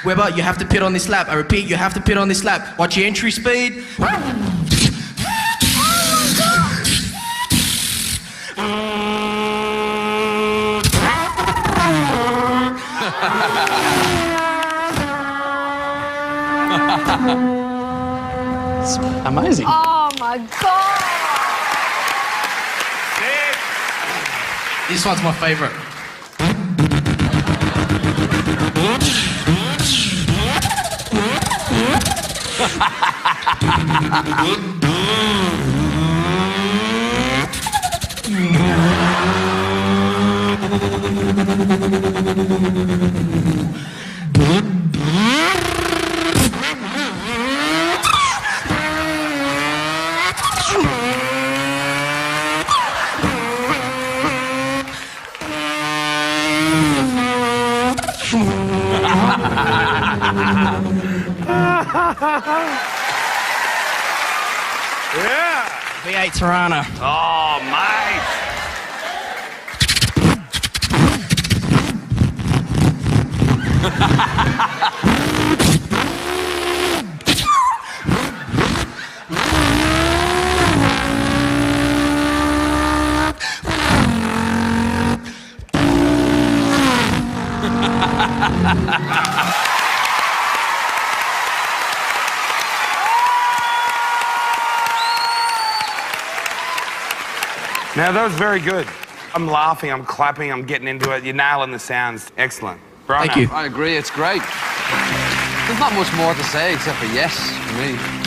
Weber, you have to pit on this lap. I repeat, you have to pit on this lap. Watch your entry speed. It's amazing. Oh my God. This one's my favorite. Yeah. V8 Tirana. Oh, mate. Now, that was very good. I'm laughing, I'm clapping, I'm getting into it. You're nailing the sounds. Excellent. Bravo. Thank you. I agree, it's great. There's not much more to say except for yes for me.